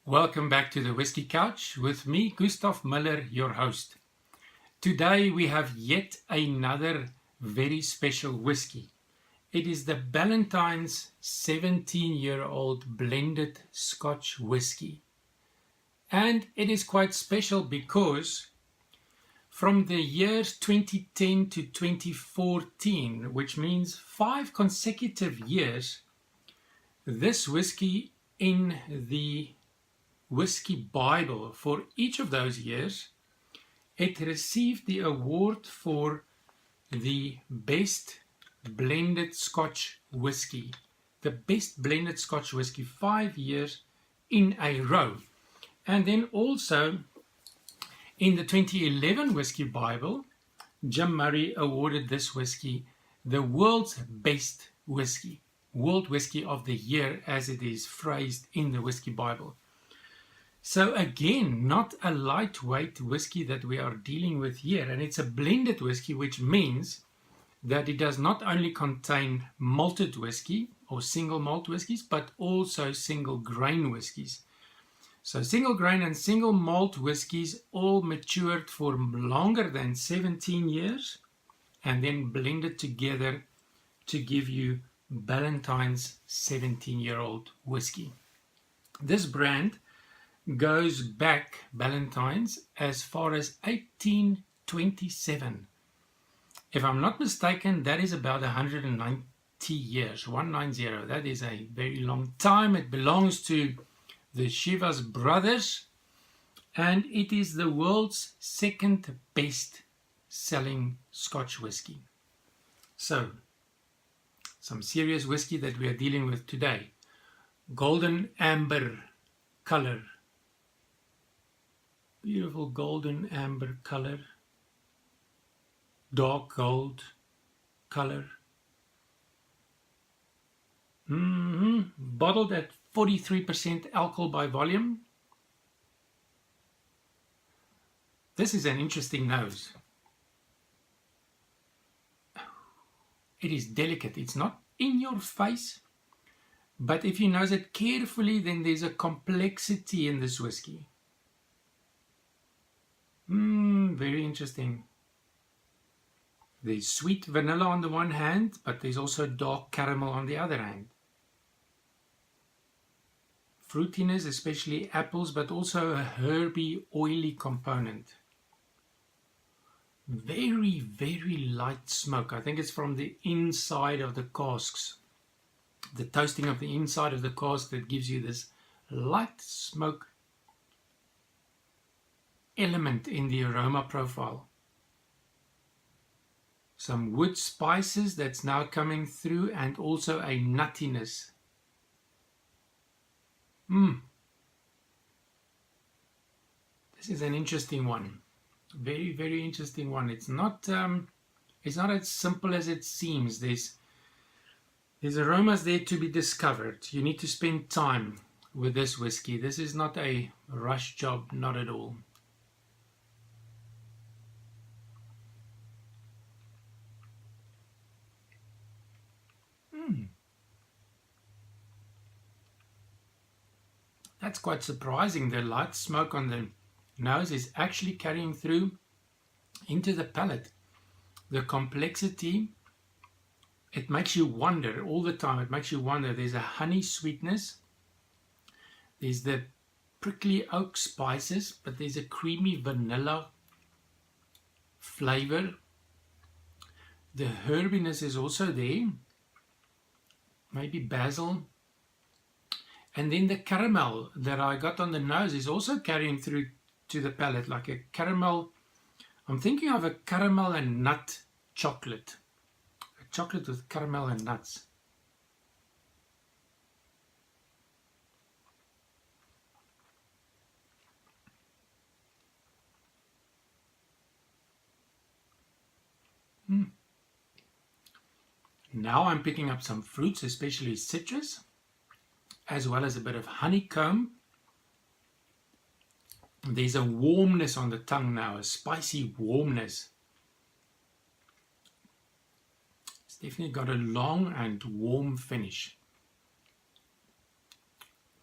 Welcome back to the Whiskey Couch with me, Gustav Miller, your host. Today we have yet another very special whiskey. It is the Ballantine's 17-year-old blended Scotch whisky. And it is quite special because from the years 2010 to 2014, which means 5 consecutive years, this whiskey in the Whisky Bible for each of those years, it received the award for the best blended Scotch whisky. The best blended Scotch whisky 5 years in a row. And then also in the 2011 Whisky Bible, Jim Murray awarded this whisky the world's best whisky. World Whisky of the Year, as it is phrased in the Whisky Bible. So again, not a lightweight whiskey that we are dealing with here, and it's a blended whiskey, which means that it does not only contain malted whiskey or single malt whiskies, but also single grain whiskies. So single grain and single malt whiskies all matured for longer than 17 years and then blended together to give you Ballantine's 17-year-old whiskey. This brand goes back, Ballantine's, as far as 1827. If I'm not mistaken, that is about 190 years, 190. That is a very long time. It belongs to the Chivas brothers, and it is the world's second best selling Scotch whisky. So, some serious whisky that we are dealing with today. Golden amber color. Beautiful golden amber color, dark gold color. Bottled at 43% alcohol by volume. This is an interesting nose. It is delicate. It's not in your face, but if you nose it carefully, then there's a complexity in this whiskey. Very interesting. There's sweet vanilla on the one hand, but there's also dark caramel on the other hand. Fruitiness, especially apples, but also a herby, oily component. Very, very light smoke. I think it's from the inside of the casks. The toasting of the inside of the cask that gives you this light smoke element in the aroma profile. Some wood spices that's now coming through, and also a nuttiness. This is an interesting one. Very, very interesting one. It's not as simple as it seems. There's aromas there to be discovered. You need to spend time with this whiskey. This is not a rush job, not at all. That's quite surprising. The light smoke on the nose is actually carrying through into the palate. The complexity, it makes you wonder all the time. It makes you wonder. There's a honey sweetness. There's the prickly oak spices, but there's a creamy vanilla flavor. The herbiness is also there. Maybe basil. And then the caramel that I got on the nose is also carrying through to the palate, like a caramel. I'm thinking of a caramel and nut chocolate. A chocolate with caramel and nuts. Now I'm picking up some fruits, especially citrus, as well as a bit of honeycomb. There's a warmness on the tongue now, a spicy warmness. It's definitely got a long and warm finish.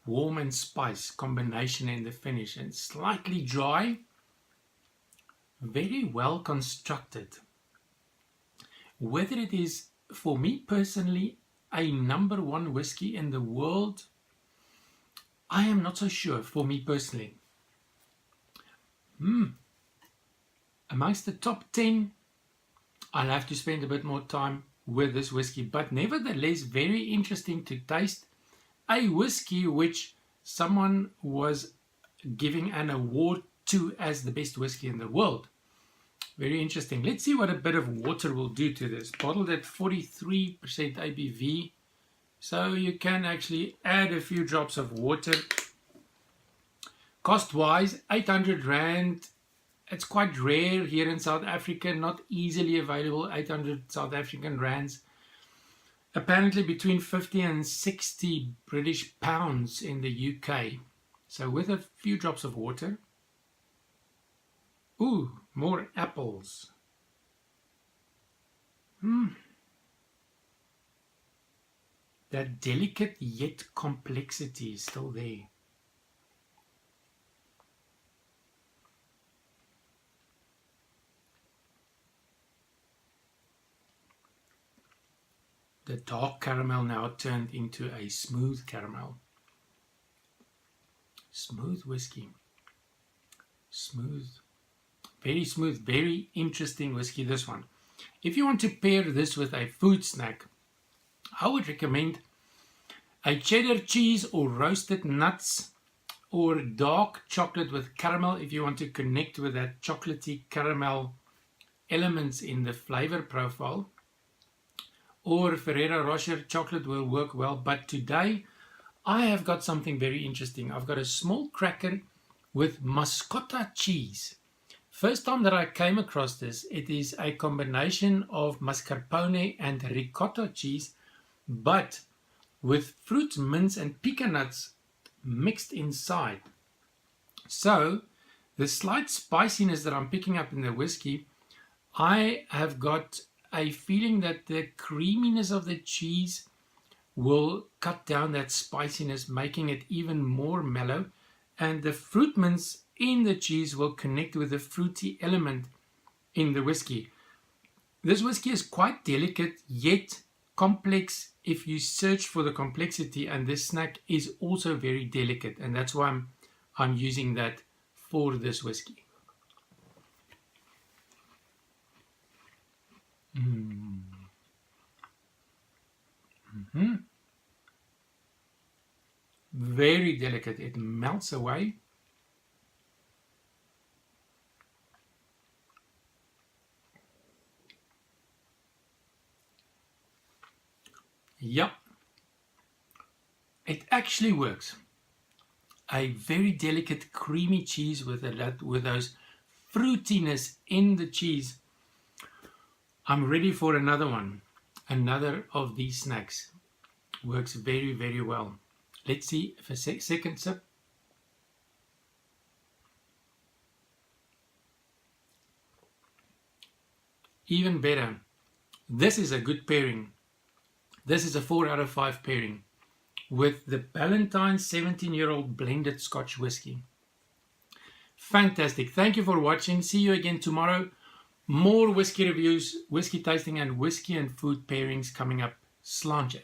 warm and spice combination in the finish, and slightly dry, very well constructed. Whether it is, for me personally, a #1 whiskey in the world, I am not so sure for me personally. Amongst the top 10, I'll have to spend a bit more time with this whiskey, but nevertheless very interesting to taste. A whiskey which someone was giving an award to as the best whiskey in the world. Very interesting. Let's see what a bit of water will do to this. Bottled at 43% ABV, so you can actually add a few drops of water. Cost wise, 800 Rand. It's quite rare here in South Africa, not easily available, 800 South African rands. Apparently between 50 and 60 British pounds in the UK. So with a few drops of water. Ooh, more apples. That delicate yet complexity is still there. The dark caramel now turned into a smooth caramel. Smooth whiskey. Smooth. Very smooth, very interesting whiskey, this one. If you want to pair this with a food snack, I would recommend a cheddar cheese or roasted nuts, or dark chocolate with caramel if you want to connect with that chocolatey caramel elements in the flavor profile. Or Ferrero Rocher chocolate will work well. But today I have got something very interesting. I've got a small cracker with mascotta cheese. First time that I came across this, it is a combination of mascarpone and ricotta cheese, but with fruit, mince and pecan nuts mixed inside. So the slight spiciness that I'm picking up in the whiskey, I have got a feeling that the creaminess of the cheese will cut down that spiciness, making it even more mellow, and the fruit mince in the cheese will connect with the fruity element in the whiskey. This whiskey is quite delicate yet complex if you search for the complexity, and this snack is also very delicate, and that's why I'm using that for this whiskey. Very delicate. It melts away. Yep. It actually works. A very delicate creamy cheese with those fruitiness in the cheese. I'm ready for another one. Another of these snacks. Works very, very well. Let's see if a second sip. Even better. This is a good pairing. This is a 4 out of 5 pairing with the Ballantine's 17-year-old blended Scotch whisky. Fantastic. Thank you for watching. See you again tomorrow. More whiskey reviews, whiskey tasting and whiskey and food pairings coming up. Sláinte.